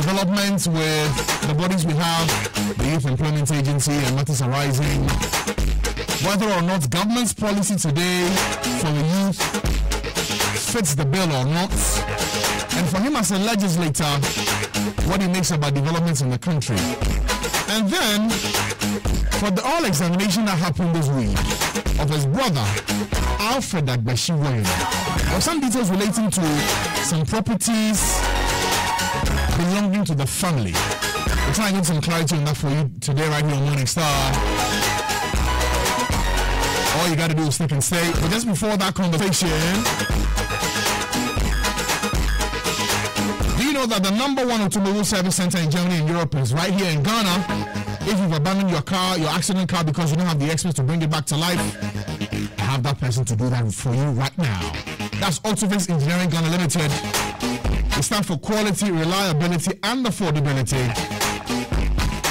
developments with the bodies we have, the Youth Employment Agency and matters arising, whether or not government's policy today for the youth fits the bill or not, and for him as a legislator, what he makes about developments in the country. And then, for the all examination that happened this week of his brother, Alfred Woyome. There are some details relating to some properties belonging to the family. We're trying to get some clarity on that for you today right here on Morning Star. All you got to do is stick and stay. But just before that conversation, do you know that the #1 automobile service center in Germany and Europe is right here in Ghana? If you've abandoned your car, your accident car, because you don't have the experts to bring it back to life, I have that person to do that for you right now. That's Unauthorized Engineering Ghana Limited. We stand for quality, reliability, and affordability.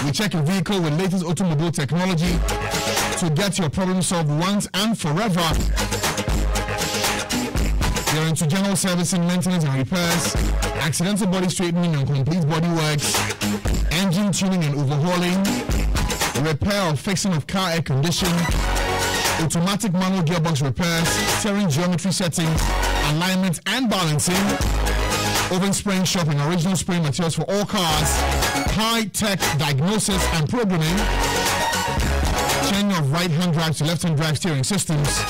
We check your vehicle with latest automobile technology to get your problem solved once and forever. They're into general servicing, maintenance and repairs, accidental body straightening and complete body works, engine tuning and overhauling, repair or fixing of car air conditioning, automatic manual gearbox repairs, steering geometry settings, alignment and balancing, oven spraying shop and original spraying materials for all cars, high-tech diagnosis and programming, changing of right-hand drive to left-hand drive steering systems.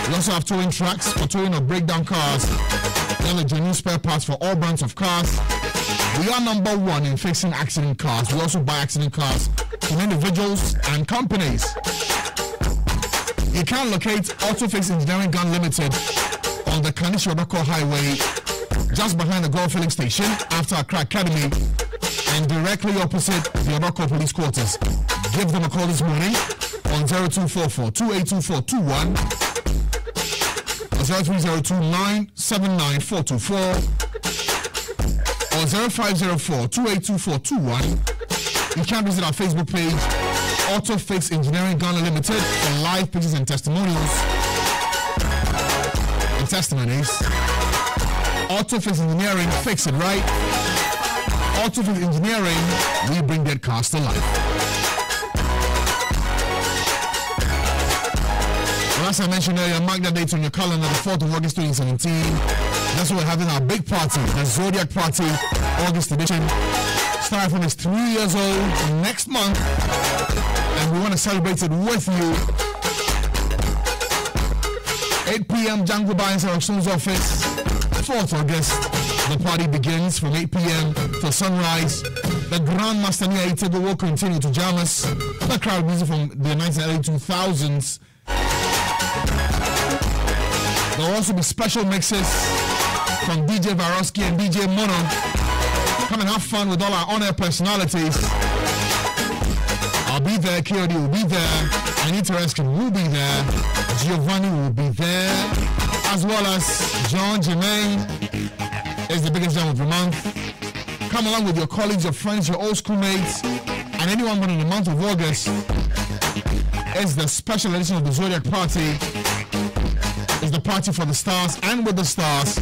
We also have towing trucks for towing of breakdown cars. We have a genuine spare parts for all brands of cars. We are #1 in fixing accident cars. We also buy accident cars from individuals and companies. You can locate Auto-Fix Engineering Gun Limited on the Kanisha Highway, just behind the Golf Filling Station after Accra Academy, and directly opposite the Odako Police Quarters. Give them a call this morning on 0244 282421 or 0302 424 or 0504 282421. You can visit our Facebook page, Auto-Fix Engineering Ghana Limited, for live pictures and testimonials and testimonies. Auto-Fix Engineering, fix it right. Auto-Fix Engineering, we bring dead cars to life. Well, as I mentioned earlier, mark that date on your calendar, the 4th of August 2017. That's when we're having our big party, the Zodiac Party, August edition. Starr is 3 years old next month, and we want to celebrate it with you. 8 p.m. Jungle Bar in Sarason's office. 4th August, the party begins from 8 p.m. till sunrise. The Grand Master Niaitego will continue to jam us. The crowd music from the 1980s, 2000s. There will also be special mixes from DJ Varosky and DJ Mono. Come and have fun with all our on-air personalities. I'll be there, KOD will be there, Anita Reskin will be there, Giovanni will be there, as well as John Jermaine is the biggest jam of the month. Come along with your colleagues, your friends, your old schoolmates, and anyone born in the month of August. It's the special edition of the Zodiac Party. It's the party for the stars and with the stars.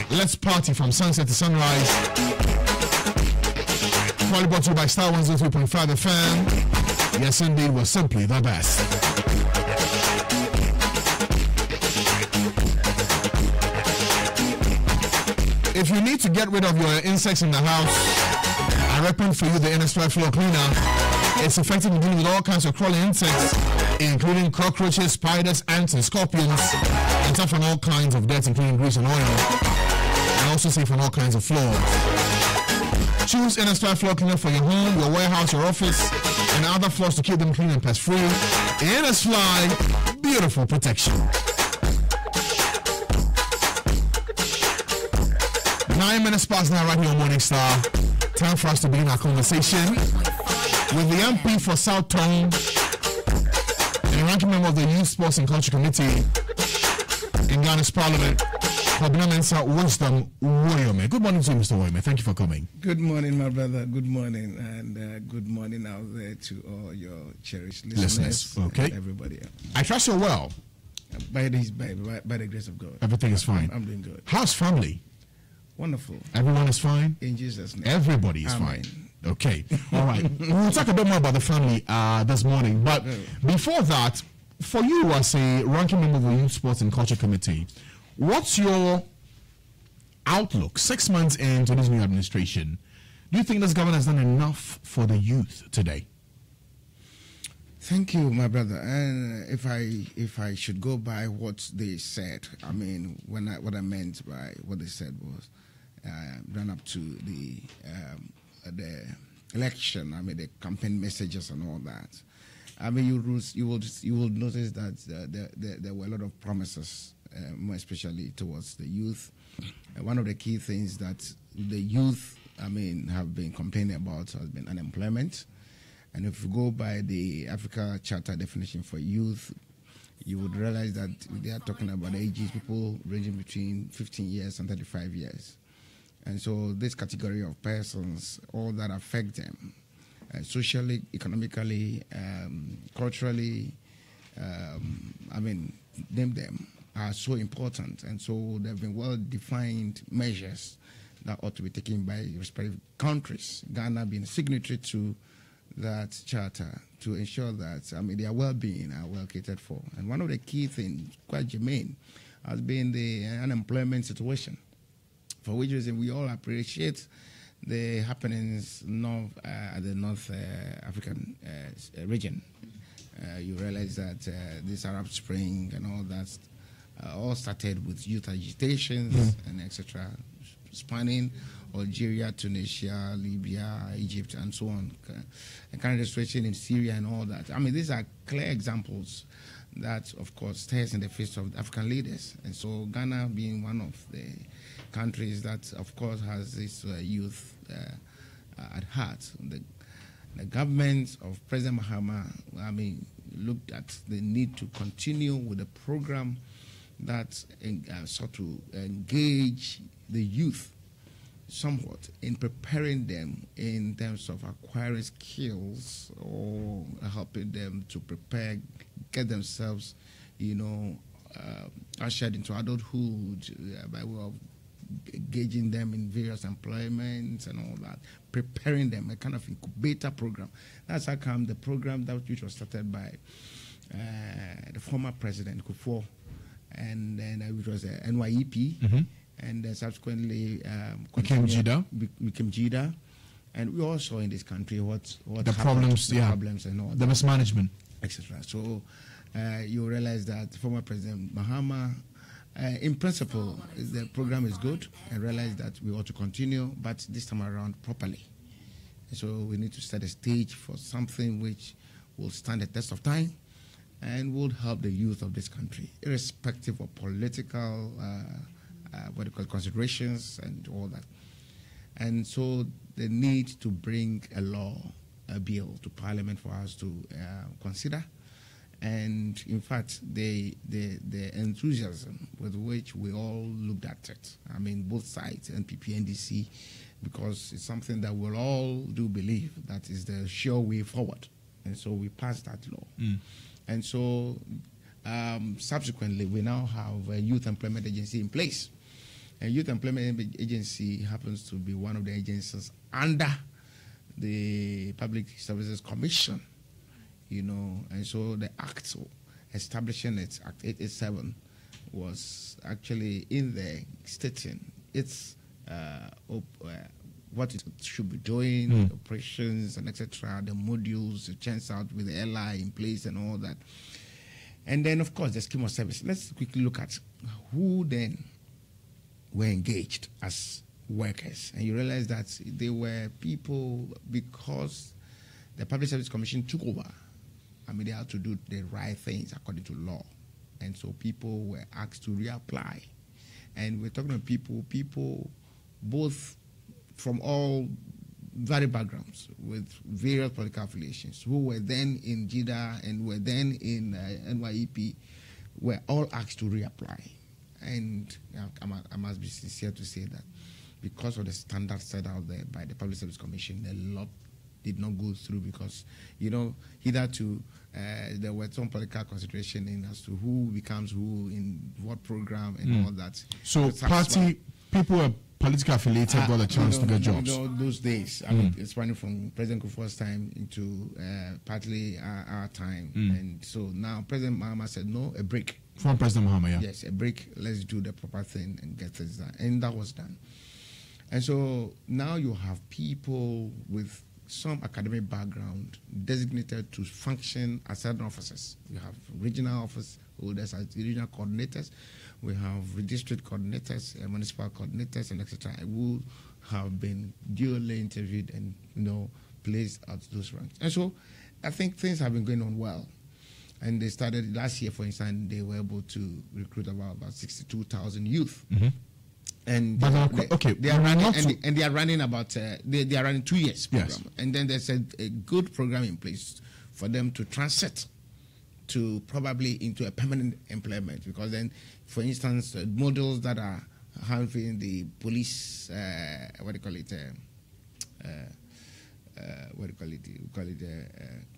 Let's party from sunset to sunrise. Probably brought to you by Starr 103.5 FM. Yes, indeed, we're simply the best. If you need to get rid of your insects in the house, I recommend for you the Innisfree Floor Cleaner. It's effective in dealing with all kinds of crawling insects, including cockroaches, spiders, ants, and scorpions, and tough on all kinds of dirt, including grease and oil, and also safe on all kinds of floors. Choose Innisfree Floor Cleaner for your home, your warehouse, your office, and other floors to keep them clean and pest-free. Innisfree, beautiful protection. 9 minutes past now, right here on Morning Star. Time for us to begin our conversation with the MP for South Tongu and the ranking member of the Youth Sports and Culture Committee in Ghana's Parliament, KwMensah Wisdom Woyome. Good morning to you, Mr. Woyome. Thank you for coming. Good morning, my brother. Good morning, and good morning out there to all your cherished listeners. Okay. And everybody else. I trust you're well. By the grace of God. Everything is fine. I'm doing good. How's family? Wonderful. Everyone is fine? In Jesus' name. Everybody is Amen. fine. Okay. All right. We'll talk a bit more about the family this morning. But before that, for you as a ranking member of the Youth Sports and Culture Committee, what's your outlook 6 months into this new administration? Do you think this government has done enough for the youth today? Thank you, my brother. And if I should go by what they said, I mean, what I meant by what they said was, run up to the election. I mean, the campaign messages and all that. I mean, you will notice that there were a lot of promises, more especially towards the youth. One of the key things that the youth, I mean, have been complaining about has been unemployment. And if you go by the Africa Charter definition for youth, you would realize that they are talking about ages, people ranging between 15 years and 35 years. And so this category of persons, all that affect them, socially, economically, culturally, I mean, name them, are so important. And so there have been well-defined measures that ought to be taken by respective countries, Ghana being a signatory to that charter, to ensure that, I mean, their well-being are well catered for. And one of the key things, quite germane, has been the unemployment situation, for which reason we all appreciate the happenings at the North African region. You realize that this Arab Spring and all that all started with youth agitations and etc., spanning Algeria, Tunisia, Libya, Egypt, and so on. And current situation in Syria and all that. I mean, these are clear examples that, of course, stares in the face of African leaders. And so Ghana being one of the countries that, of course, has this youth at heart. The government of President Mahama, I mean, looked at the need to continue with a program that sought to engage the youth somewhat in preparing them in terms of acquiring skills or helping them to prepare, get themselves, ushered into adulthood by way of engaging them in various employments and all that, preparing them, a kind of incubator program. That's how come the program which was started by the former president, Kufuor, and then which was NYEP, and subsequently became JIDA. And we also in this country what the problems and all the mismanagement, etc. So you realize that former President Mahama, in principle, the program is good, and realize that we ought to continue, but this time around properly. And so we need to set a stage for something which will stand the test of time and would help the youth of this country, irrespective of political considerations and all that. And so the need to bring a bill to Parliament for us to consider. And in fact, the enthusiasm with which we all looked at it, I mean, both sides, NPP, NDC, because it's something that we'll all do believe that is the sure way forward. And so we passed that law. And so subsequently, we now have a youth employment agency in place. A youth employment agency happens to be one of the agencies under the Public Services Commission, and so the act establishing it, Act 887, was actually in there stating it's what it should be doing, operations and etc., the modules, it turns out with the LI in place and all that. And then, of course, the scheme of service. Let's quickly look at who then were engaged as workers. And you realize that they were people, because the Public Service Commission took over, I mean, they had to do the right things according to law. And so people were asked to reapply. And we're talking about people both from all varied backgrounds with various political affiliations, who were then in JIDA and were then in NYEP, were all asked to reapply. And I must be sincere to say that because of the standards set out there by the Public Service Commission, a lot did not go through because, hitherto there were some political consideration in as to who becomes who in what program and all that. So people were politically affiliated got a chance to get jobs. Those days, I mean, it's running from President Kufuor's time into partly our time. And so now President Mahama said, no, a break. From President Mahama, yeah. Yes, a break. Let's do the proper thing and get things done. And that was done. And so now you have people with some academic background designated to function as certain officers. We have regional office holders as regional coordinators. We have district coordinators, municipal coordinators, and etc. who have been duly interviewed and placed at those ranks. And so I think things have been going on well. And they started last year, for instance, they were able to recruit about 62,000 youth. And they are running about they are running 2 years program. Yes. And then there's a good program in place for them to transit to probably into a permanent employment, because then, for instance, models that are having the police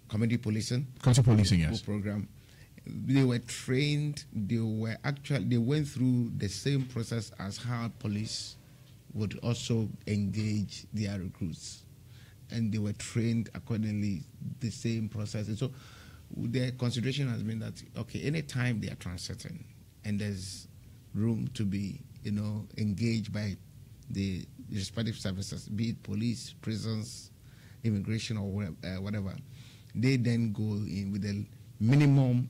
community policing yes, program. They were trained. They went through the same process as how police would also engage their recruits, and they were trained accordingly, the same process. And so their consideration has been that, okay, anytime they are transiting and there's room to be engaged by the respective services, be it police, prisons, immigration, or whatever, they then go in with a minimum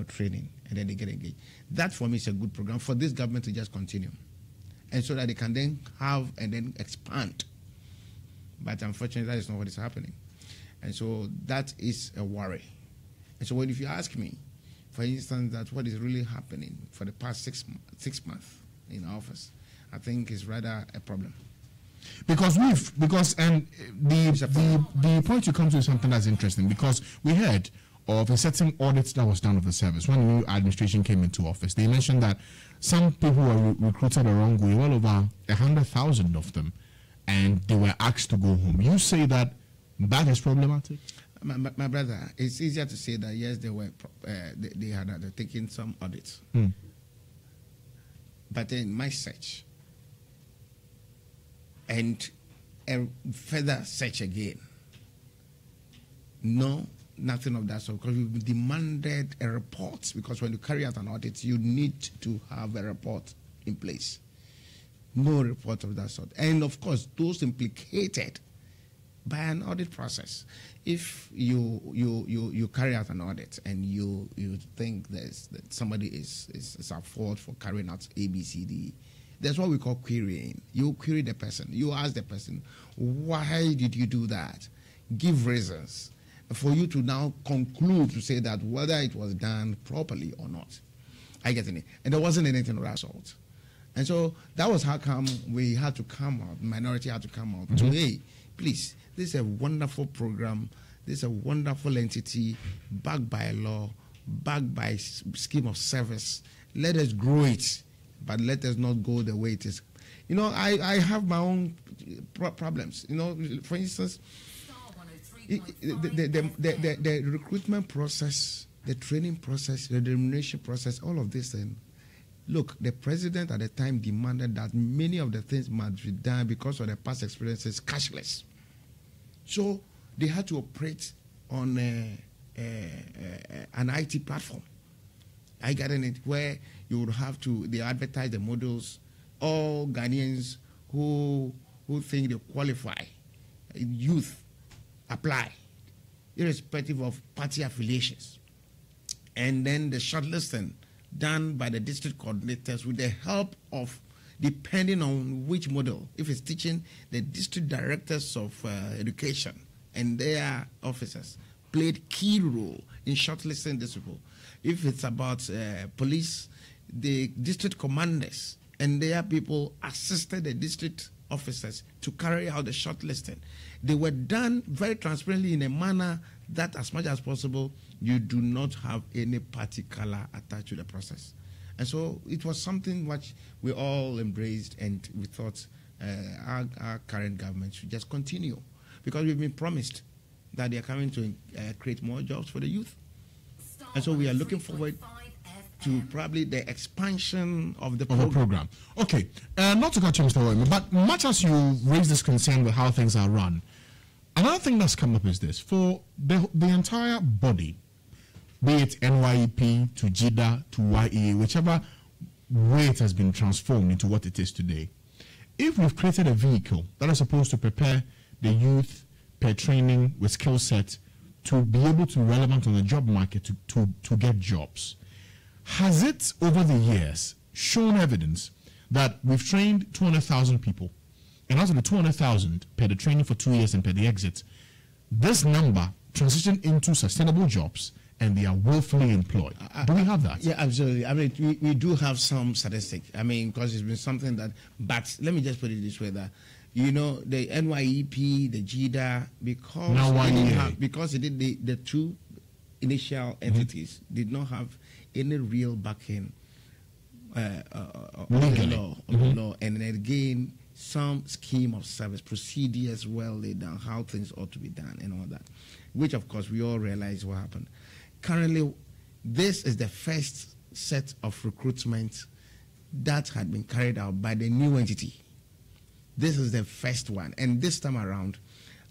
training, and then they get engaged. That, for me, is a good program for this government to just continue, and so that they can then have and then expand. But unfortunately, that is not what is happening. And so that is a worry. And so if you ask me, for instance, that what is really happening for the past 6 months in office, I think is rather a problem. The point you come to is something that's interesting, because we heard of a certain audit that was done of the service when the new administration came into office. They mentioned that some people were recruited the wrong way, well over 100,000 of them, and they were asked to go home. You say that is problematic? My brother, it's easier to say that yes, they were they had taken some audits, but in my search and a further search again, no, nothing of that sort, because we've demanded a report, because when you carry out an audit, you need to have a report in place. No report of that sort. And of course, those implicated by an audit process. If you carry out an audit and you think that somebody is at fault for carrying out A, B, C, D, that's what we call querying. You query the person. You ask the person, why did you do that? Give reasons for you to now conclude to say that whether it was done properly or not. I get it. And there wasn't anything of that sort. And so that was how come we had to come out, minority had to come out to, hey, please, this is a wonderful program, this is a wonderful entity, backed by law, backed by scheme of service. Let us grow it, but let us not go the way it is. I have my own problems. For instance, the recruitment process, the training process, the remuneration process, all of this thing. Look, the president at the time demanded that many of the things must be done because of the past experiences cashless. So they had to operate on an IT platform. I got in it where you would have to, they advertise the models, all Ghanaians who think they qualify, youth, apply, irrespective of party affiliations. And then the shortlisting done by the district coordinators with the help of, depending on which model, if it's teaching, the district directors of education and their officers played key role in shortlisting this people. If it's about police, the district commanders and their people assisted the district officers to carry out the shortlisting. They were done very transparently in a manner that, as much as possible, you do not have any party color attached to the process. And so it was something which we all embraced, and we thought our current government should just continue, because we've been promised that they are coming to create more jobs for the youth. And so we are looking forward to probably the expansion of the program. Okay, not to cut you, Mr. Woyome, but much as you raise this concern with how things are run, another thing that's come up is this: for the entire body, be it NYEP to JIDA to YEA, whichever way it has been transformed into what it is today, if we've created a vehicle that is supposed to prepare the youth per training with skill set to be able to be relevant on the job market to get jobs, has it over the years shown evidence that we've trained 200,000 people, and out of the 200,000 per the training for 2 years and per the exit, this number transitioned into sustainable jobs and they are willfully employed? Do we have that? Yeah, absolutely. I mean, we do have some statistics. I mean, because it's been something that, but let me just put it this way, that, you know, the NYEP, the JIDA, because it did the two initial entities did not have any real backing of the law, and then again, some scheme of service, procedures well laid down, how things ought to be done and all that, which of course we all realize what happened. Currently, this is the first set of recruitment that had been carried out by the new entity. This is the first one, and this time around,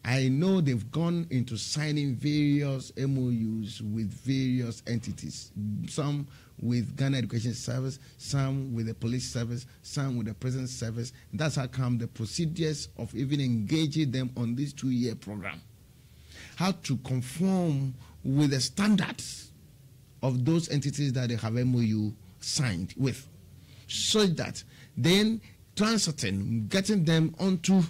I know they've gone into signing various MOUs with various entities, some with Ghana Education Service, some with the police service, some with the prison service. That's how come the procedures of even engaging them on this 2-year program, how to conform with the standards of those entities that they have MOU signed with, so that then transiting, getting them onto,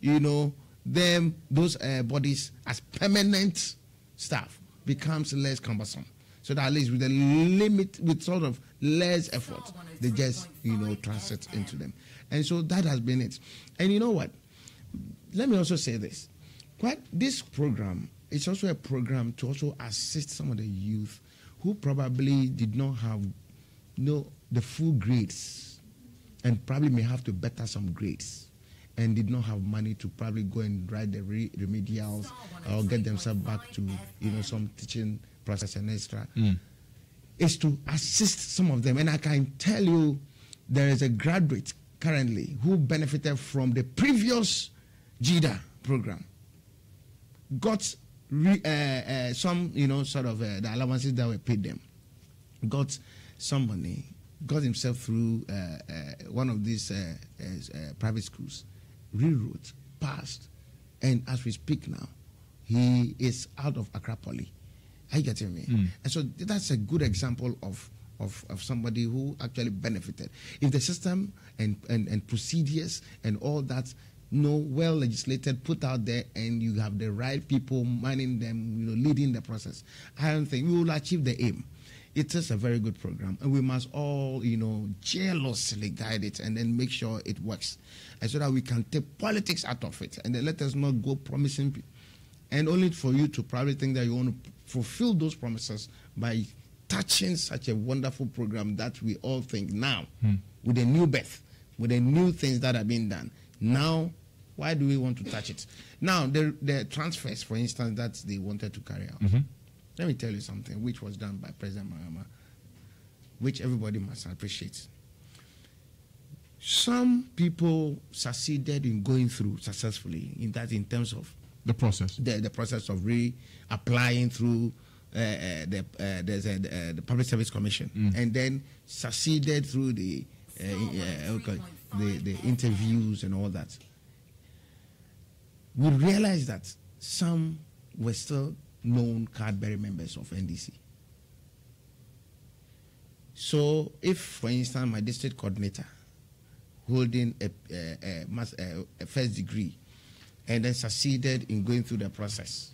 you know, those bodies as permanent staff becomes less cumbersome. So that at least with with sort of less effort, they just, you know, transit into them. And so that has been it. And you know what? Let me also say this. This program is also a program to also assist some of the youth who probably did not have the full grades and probably may have to better some grades and did not have money to probably go and write the remedials or get themselves back to, you know, some teaching process and extra. Is to assist some of them. And I can tell you there is a graduate currently who benefited from the previous JIDA program, got some, you know, sort of the allowances that were paid them, got some money, got himself through one of these private schools, rewrote, passed, and as we speak now, he is out of Accra Poly. Are you getting me? And so that's a good example of somebody who actually benefited. If the system and procedures and all that, well legislated, put out there, and you have the right people manning them, you know, leading the process, I don't think we will achieve the aim. It is a very good program, and we must all, you know, jealously guide it and then make sure it works, and so that we can take politics out of it, and then let us not go promising, and only for you to probably think that you want to fulfill those promises by touching such a wonderful program that we all think now, with a new birth, with the new things that are being done. Now, why do we want to touch it? Now, the transfers, for instance, that they wanted to carry out. Let me tell you something which was done by President Mahama, which everybody must appreciate. Some people succeeded in going through successfully in terms of the process. The process of reapplying through the Public Service Commission, and then succeeded through the interviews and all that. We realized that some were still known card-bearing members of NDC. So if, for instance, my district coordinator holding a first degree and then succeeded in going through the process,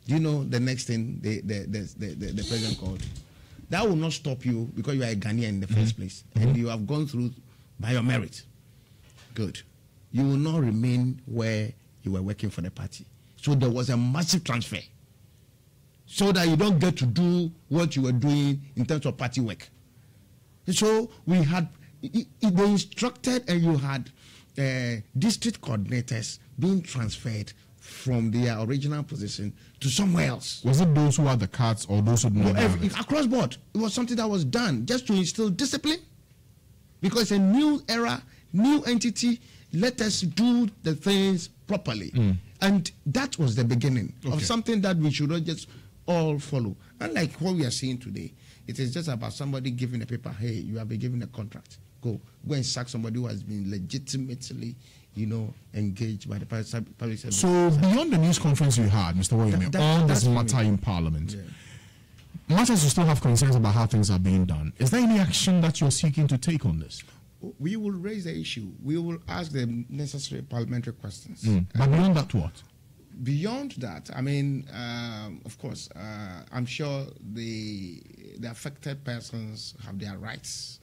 do you know the next thing the president called? That will not stop you because you are a Ghanaian in the first place, and you have gone through by your merit. Good. You will not remain where you were working for the party. So there was a massive transfer, so that you don't get to do what you were doing in terms of party work. So we had, they instructed, and you had district coordinators being transferred from their original position to somewhere else. Was it those who had the cards or those who didn't have it? Across board. It was something that was done just to instill discipline, because it's a new era, new entity. Let us do the things properly. And that was the beginning of something that we should not just all follow. Unlike what we are seeing today, it is just about somebody giving a paper, hey, you have been given a contract. Go and sack somebody who has been legitimately, engaged by the public service. So beyond the news conference you had, Mr. Woyome, on this matter in Parliament, much as you still have concerns about how things are being done, is there any action that you're seeking to take on this? We will raise the issue. We will ask the necessary parliamentary questions. But beyond that, what? Beyond that, I mean, of course, I'm sure the affected persons have their rights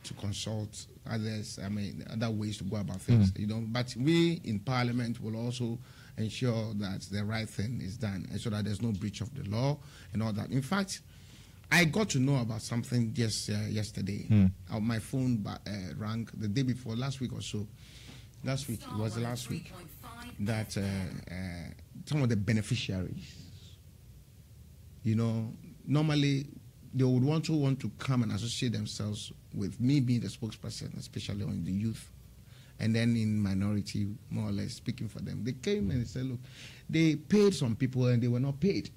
to consult others. I mean, other ways to go about things. But we in Parliament will also ensure that the right thing is done, and so that there's no breach of the law and all that. In fact, I got to know about something just yesterday. My phone rang the day before, last week or so. Last week, it was the last week, that some of the beneficiaries, normally they would want to come and associate themselves with me being the spokesperson, especially on the youth, and then in minority, more or less speaking for them. They came and said, look, they paid some people and they were not paid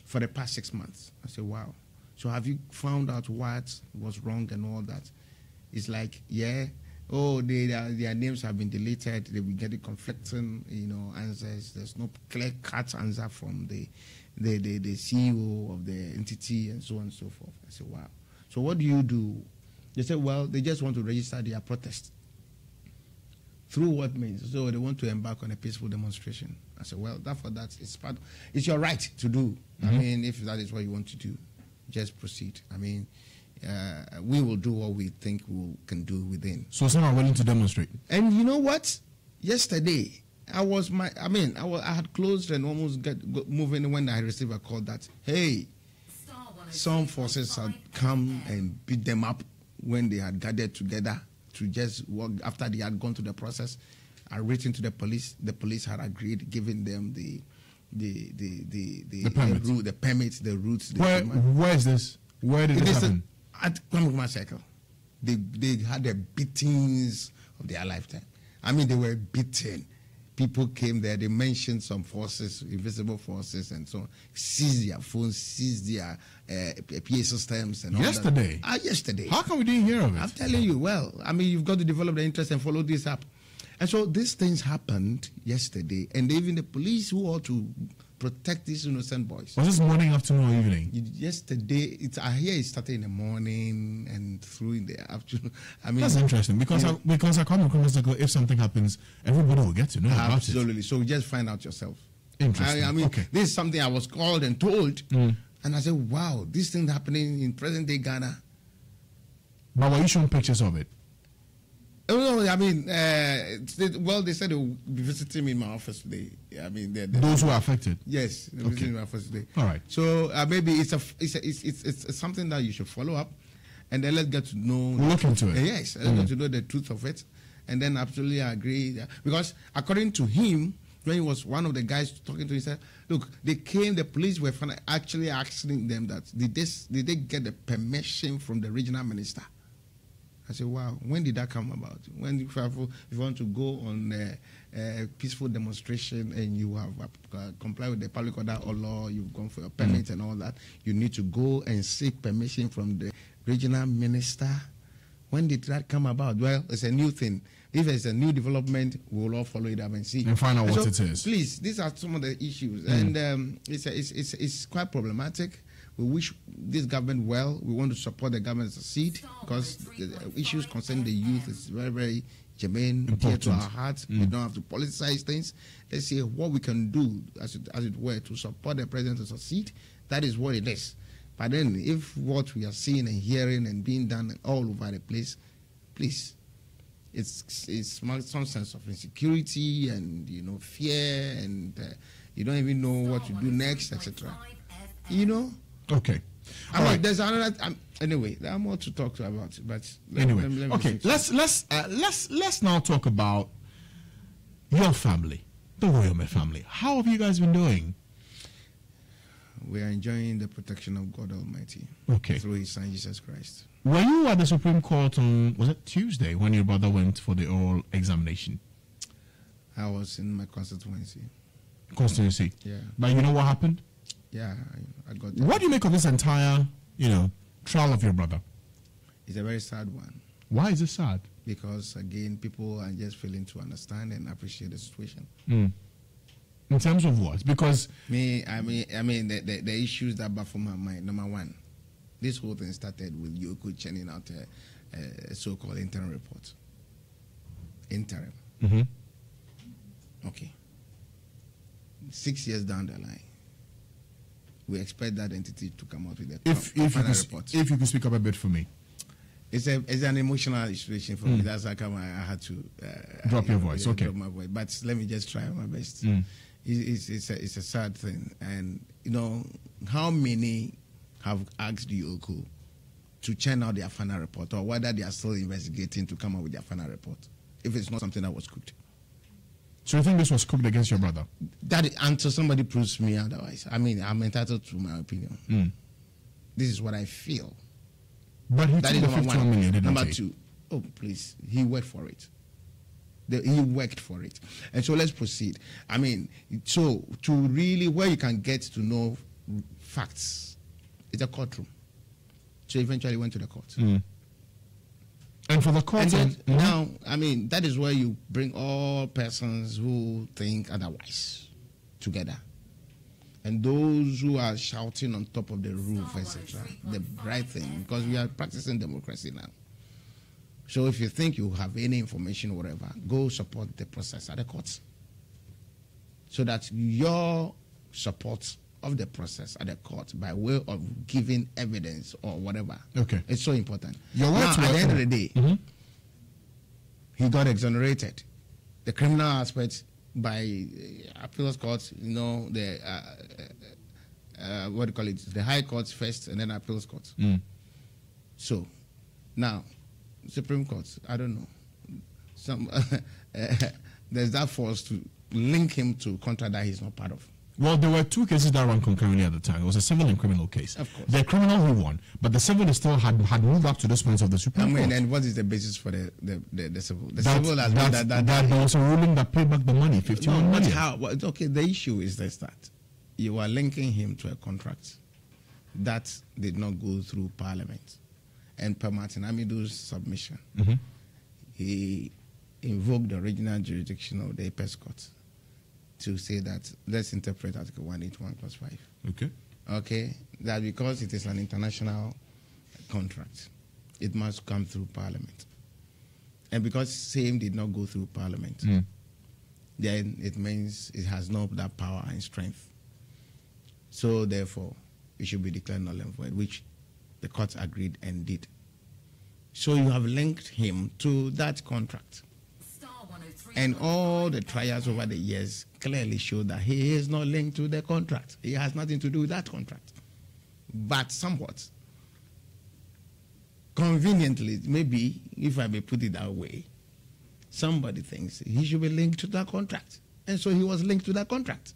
for the past 6 months. I said, wow. So have you found out what was wrong and all that? It's like, their names have been deleted. They will get conflicting, answers. There's no clear-cut answer from the CEO of the entity and so on and so forth. I said, wow. So what do you do? They said, well, they just want to register their protest. Through what means? So they want to embark on a peaceful demonstration. I said, well, it's your right to do. I mean, if that is what you want to do, just proceed. I mean, we will do what we think we can do within. So some are willing to demonstrate. And you know what? Yesterday, I had closed and almost got moving when I received a call that, hey, some forces had come and beat them up when they had gathered together to just work after they had gone through the process. I written to the police. The police had agreed, giving them the permits, the routes. Where is this? Where did this happen? At KwMensah. They had the beatings of their lifetime. I mean, they were beaten. People came there. They mentioned some forces, invisible forces, and so on. Seized their phones, seized their PA systems, and all yesterday. That. Yesterday. How come we didn't hear of it? I'm telling you. Well, I mean, you've got to develop the interest and follow this up. And so these things happened yesterday, and even the police who ought to protect these innocent boys. Was this morning, afternoon, or evening? Yesterday, I hear it started in the morning and through in the afternoon. I mean, that's interesting because I come across if something happens, everybody will get to know about it. Absolutely. So just find out yourself. Interesting. I mean, okay. This is something I was called and told, and I said, "Wow, this thing happening in present-day Ghana." But were you showing pictures of it? Oh, no, I mean, they said they will be visiting me in my office today. I mean, those who are affected. Yes, they're visiting my office today. All right. So maybe it's something that you should follow up, and then let's get to know. We'll look into it. Yes, let's get to know the truth of it, and then absolutely agree because according to him, when he was one of the guys talking to him, he said, "Look, they came. The police were actually asking them that did they get the permission from the regional minister?" I said, wow, when did that come about? When if you want to go on a peaceful demonstration and you have complied with the public order or law, you've gone for your permit and all that, you need to go and seek permission from the regional minister. When did that come about? Well, it's a new thing. If it's a new development, we'll all follow it up and see. And find out what it is. Please, these are some of the issues. And it's quite problematic. We wish this government well. We want to support the government to succeed because the issues concerning the youth is very, very germane, dear to our hearts. We don't have to politicize things. Let's see what we can do, as it were, to support the president to succeed. That is what it is. But then, if what we are seeing and hearing and being done all over the place, please, it's some sense of insecurity and fear, and you don't even know what to do next, etc. Okay. All right. There's another. Anyway, there are more to talk about. But anyway, okay. Let's now talk about your family. the Woyome family. How have you guys been doing? We are enjoying the protection of God Almighty through His Son Jesus Christ. Were you at the Supreme Court on, was it Tuesday, when your brother went for the oral examination? I was in my constituency. Constituency? Yeah. But you know what happened? Yeah, I got it. What do you make of this entire, trial of your brother? It's a very sad one. Why is it sad? Because, again, people are just failing to understand and appreciate the situation. In terms of what? Because the issues that baffle my mind. Number one, this whole thing started with Yoko churning out a so-called interim report. Interim. Okay. 6 years down the line, we expect that entity to come out with a final report. If you could speak up a bit for me. It's an emotional situation for me. That's how come I had to drop your voice. Okay. Drop my voice. But let me just try my best. It's a sad thing. And, how many have asked Yoko to churn out their final report, or whether they are still investigating to come out with their final report, if it's not something that was cooked? So you think this was cooked against your brother? That until somebody proves me otherwise. I'm entitled to my opinion. This is what I feel. But he took the 51 million, didn't Number he? two, oh please, he worked for it. He worked for it. And so let's proceed. So to really, where you can get to know facts, it's a courtroom. So eventually went to the court. And for the court, now, that is where you bring all persons who think otherwise together. And those who are shouting on top of the roof, etc. The right thing, because we are practicing democracy now. So if you think you have any information or whatever, go support the process at the courts. So that your support of the process at the court by way of giving evidence or whatever, it's so important. Now, at the end of the day, he got exonerated. The criminal aspect by appeals courts, the what do you call it? The high courts first, and then appeals courts. So now, Supreme Court, I don't know. There's that force to link him to contract that he's not part of. Well, there were two cases that ran concurrently at the time. It was a civil and criminal case. Of course. The criminal he won, but the civil is still had moved up to this point of the Supreme Court. And what is the basis for the civil? The civil has that there was a ruling that paid back the money, 51 million. How? Okay, the issue is this, that you are linking him to a contract that did not go through Parliament. And per Martin Amido's submission, he invoked the original jurisdiction of the Apex Court to say that, let's interpret Article 181 Clause 5. Okay, that because it is an international contract, it must come through Parliament. And because same did not go through Parliament, then it means it has not that power and strength. So therefore, it should be declared null and void, which the courts agreed and did. So you have linked him to that contract. And all the trials over the years clearly show that he is not linked to the contract. He has nothing to do with that contract. But somewhat, conveniently, maybe, if I may put it that way, somebody thinks he should be linked to that contract. And so he was linked to that contract.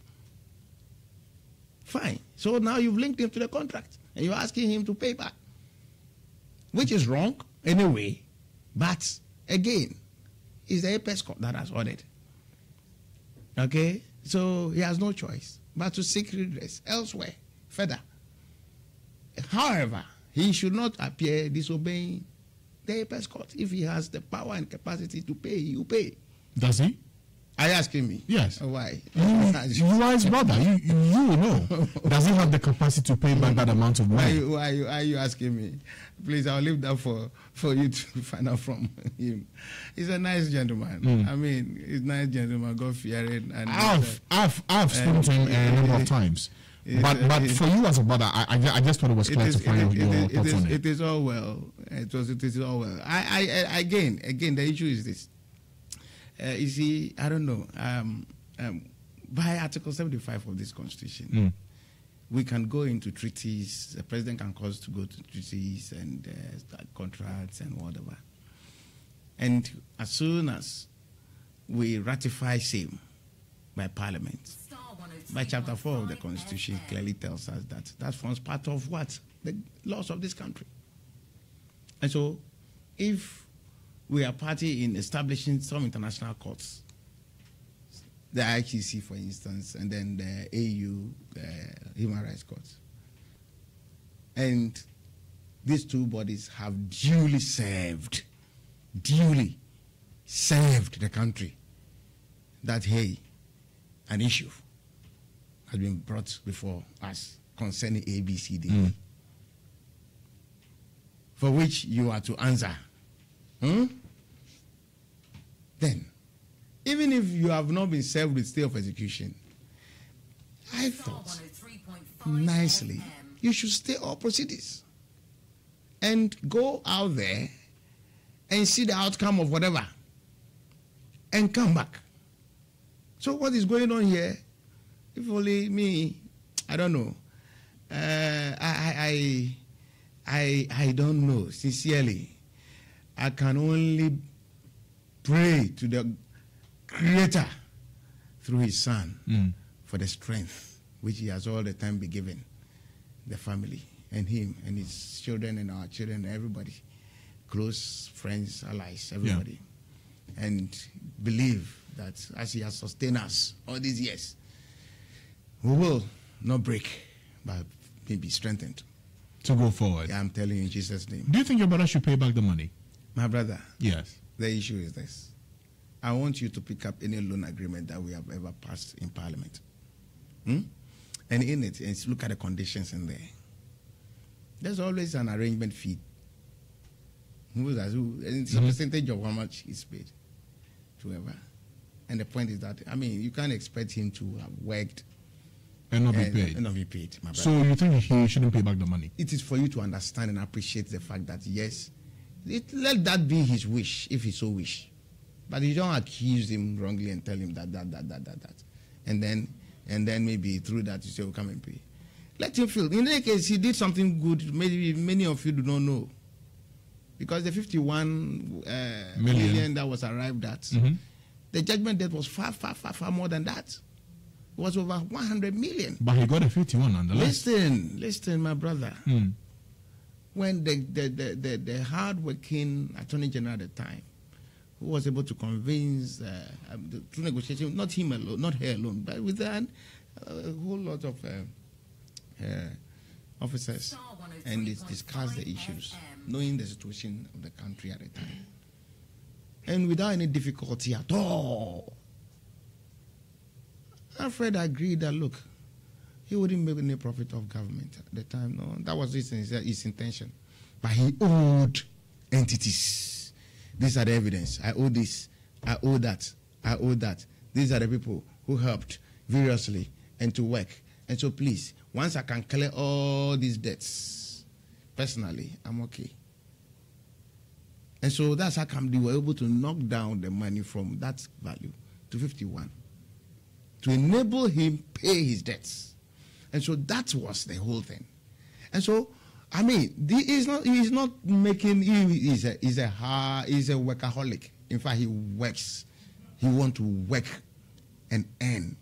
Fine. So now you've linked him to the contract. And you're asking him to pay back. Which is wrong, anyway. But, again, it's the Apex Court that has ordered. Okay? So he has no choice but to seek redress elsewhere, further. However, he should not appear disobeying the Apex Court. If he has the power and capacity to pay, he will pay. Does he? Are you asking me? Yes. Why? You are his brother. You will know. Does he have the capacity to pay back that amount of money? Why are you asking me? Please, I'll leave that for you to find out from him. He's a nice gentleman. He's a nice gentleman, God-fearing. And I've spoken to him a number of times. But for you as a brother, I just thought it was clear to find your thoughts on it. It is all well. It is all well. Again, the issue is this. You see, I don't know. By Article 75 of this Constitution, we can go into treaties. The president can cause to go to treaties and contracts and whatever. And as soon as we ratify same, by Parliament. By Chapter 4 of the Constitution clearly tells us that forms part of what? The laws of this country. And so, if we are party in establishing some international courts, the ICC, for instance, and then the AU, the Human Rights Courts, and these two bodies have duly served the country that, hey, an issue has been brought before us concerning ABCD, for which you are to answer. Then, even if you have not been served with stay of execution, I thought nicely you should stay all proceedings and go out there and see the outcome of whatever and come back. So what is going on here? If only me, I don't know. I don't know. Sincerely, I can only pray to the Creator through His Son for the strength which He has all the time been given the family and Him and His children and our children and everybody, close friends, allies, everybody, and believe that as He has sustained us all these years, we will not break, but be strengthened to go forward. Yeah, I'm telling you in Jesus' name. Do you think your brother should pay back the money? My brother? Yes. The issue is this. I want you to pick up any loan agreement that we have ever passed in Parliament. And in it, and look at the conditions in there. There's always an arrangement fee. And it's a percentage of how much is paid to whoever. And the point is that, I mean, you can't expect him to have worked and not be paid. And not be paid, my brother. So you think he shouldn't pay back the money? It is for you to understand and appreciate the fact that, yes, let that be his wish, if he so wish. But you don't accuse him wrongly and tell him that. And then maybe through that you say, oh, come and pay. Let him feel. In any case, he did something good. Maybe many of you do not know. Because the 51 million that was arrived at, the judgment debt was far, far, far, far more than that. It was over 100 million. But he got a 51 nonetheless. Listen, my brother. When the hard-working Attorney General at the time, who was able to convince through negotiation, not him alone, not her alone, but with a whole lot of officers, and discussed the issues, knowing the situation of the country at the time, and without any difficulty at all. Alfred agreed that, look, he wouldn't make any profit of government at the time. No, that was his intention. But he owed entities. These are the evidence. I owe this. I owe that. I owe that. These are the people who helped variously and to work. And so please, once I can clear all these debts, personally, I'm okay. And so that's how come they were able to knock down the money from that value to 51 to enable him pay his debts. And so that was the whole thing. And so, I mean, he's not making, he's a workaholic. In fact, he works. He wants to work and earn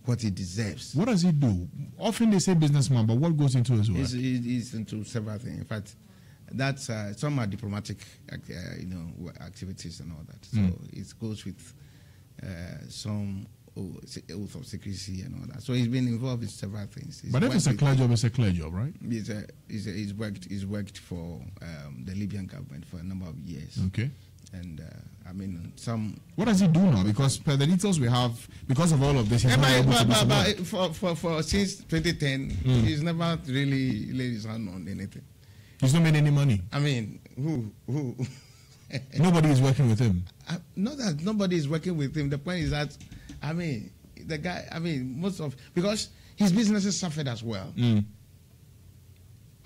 what he deserves. What does he do? Often they say businessman, but what goes into his work? He's into several things. In fact, that's some are diplomatic, activities and all that. So it goes with some oath of secrecy and all that. So he's been involved in several things. But if it's a clear job, it's a clear job, right? He's worked for the Libyan government for a number of years. Okay. And I mean, some. What does he do now? Because per the details we have, because of all of this, he's not able to do for since 2010, he's never really laid his hand on anything. He's not made any money. I mean, who? Nobody is working with him. Not that nobody is working with him. The point is that, I mean, the guy. I mean, because his businesses suffered as well. I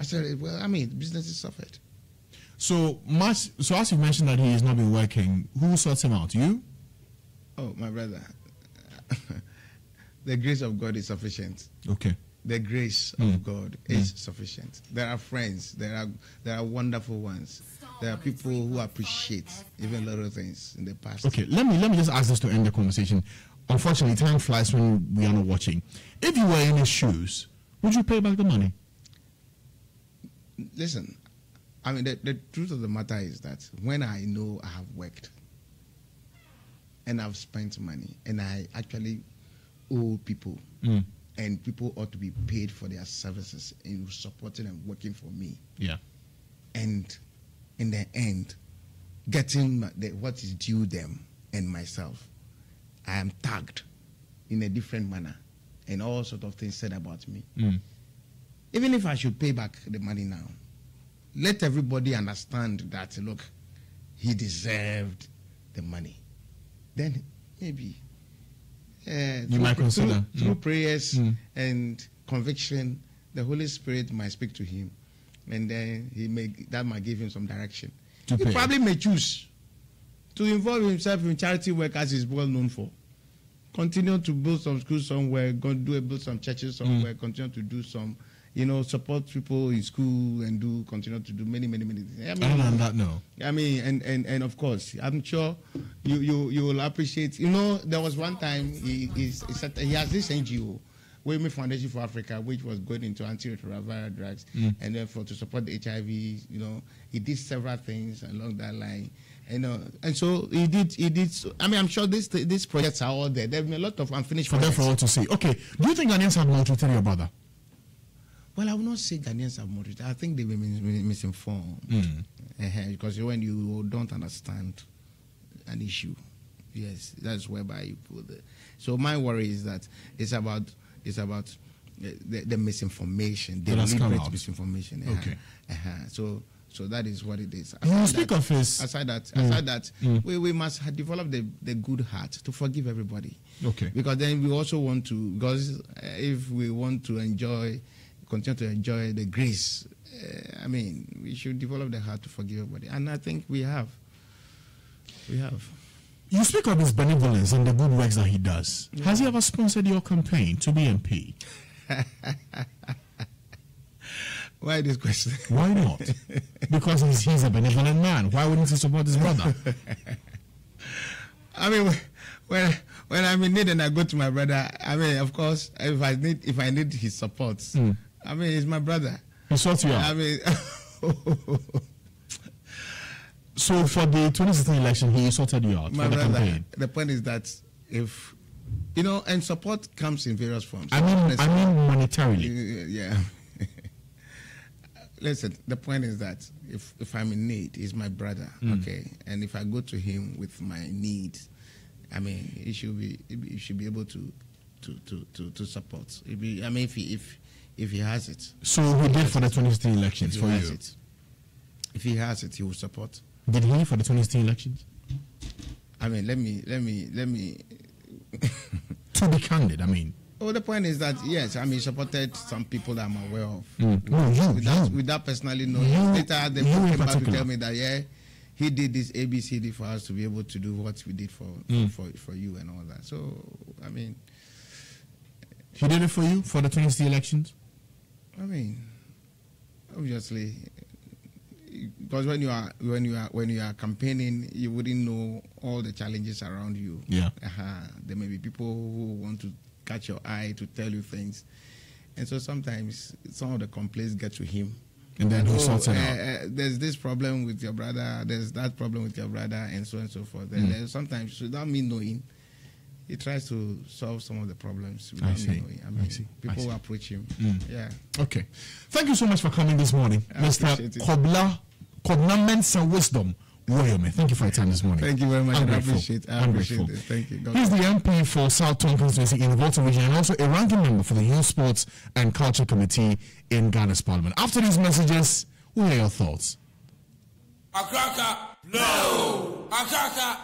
said, well, I mean, businesses suffered. So as you mentioned that he has not been working, who sorts him out? You? Oh, my brother. The grace of God is sufficient. Okay. The grace of God is sufficient. There are friends. There are wonderful ones. There are people who appreciate even little things in the past. Okay, let me just ask this to end the conversation. unfortunately, time flies when we are not watching. If you were in his shoes, would you pay back the money? Listen, I mean, the truth of the matter is that when I know I have worked and I've spent money and I actually owe people, and people ought to be paid for their services in supporting and working for me. Yeah. And in the end, getting what is due them and myself, I am tagged in a different manner and all sorts of things said about me. Even if I should pay back the money now, let everybody understand that, look, he deserved the money. Then maybe you might consider through prayers and conviction, the Holy Spirit might speak to him, and then that might give him some direction. He probably may choose to involve himself in charity work, as is well known for. Continue to build some schools somewhere, build some churches somewhere, continue to do some, support people in school and continue to do many things. I mean, other than that, no. I mean, and of course, I'm sure you will appreciate. There was one time he said he has this NGO, Woyome Foundation for Africa, which was going into antiretroviral drugs, and therefore to support the HIV. He did several things along that line. And so he did. I mean, I'm sure these projects are all there. There have been a lot of unfinished projects. For all to see. Okay, do you think Ghanaians have maltreated your brother? Well, I will not say Ghanaians have maltreated. I think they've been misinformed. Because when you don't understand an issue, yes, that's whereby you put it. So my worry is that it's about the misinformation, the deliberate misinformation. Okay. So that is what it is. Aside that, we must develop the good heart to forgive everybody. Okay. Because then we also want to, because if we want to continue to enjoy the grace, I mean, we should develop the heart to forgive everybody. And I think we have. You speak of his benevolence and the good works that he does. Yeah. Has he ever sponsored your campaign to be MP? Why this question? Why not? Because he's a benevolent man. Why wouldn't he support his brother? I mean, when I'm in need and I go to my brother, I mean, of course, if I need his support, I mean, he's my brother. He sorts you out. I mean, so for the 2016 election, he sorted you out my for the brother, campaign. The point is that if and support comes in various forms. I mean monetarily. Yeah. Listen, the point is that if I'm in need, he's my brother, okay? And if I go to him with my needs, I mean, he should be able to support. I mean, if he has it. So he did for the 2016 elections for you? If he has it, he will support. Did he for the 2016 elections? I mean, let me. To be candid, I mean. Well, the point is that, yes, I mean, he supported some people that I'm aware of. Without personally knowing. Later, they came back to tell me that, yeah, he did this ABCD for us to be able to do what we did for you and all that. So, I mean. He did it for you for the 2016 elections? I mean, obviously, because when you are campaigning, you wouldn't know all the challenges around you. Yeah. There may be people who want to catch your eye to tell you things, and so sometimes some of the complaints get to him, and then he sorts it out. There's this problem with your brother, there's that problem with your brother, and so on and so forth. And sometimes, without me knowing, he tries to solve some of the problems without me knowing. I mean, people approach him. Yeah. Okay. Thank you so much for coming this morning, Mr. KwMensah Wisdom Woyome. Thank you for your time this morning. Thank you very much. I appreciate it. Thank you. He's the MP for South Tongu constituency in the Volta region and also a ranking member for the Youth Sports and Culture Committee in Ghana's Parliament. After these messages, we'll hear your thoughts. Akraka, no! Akraka,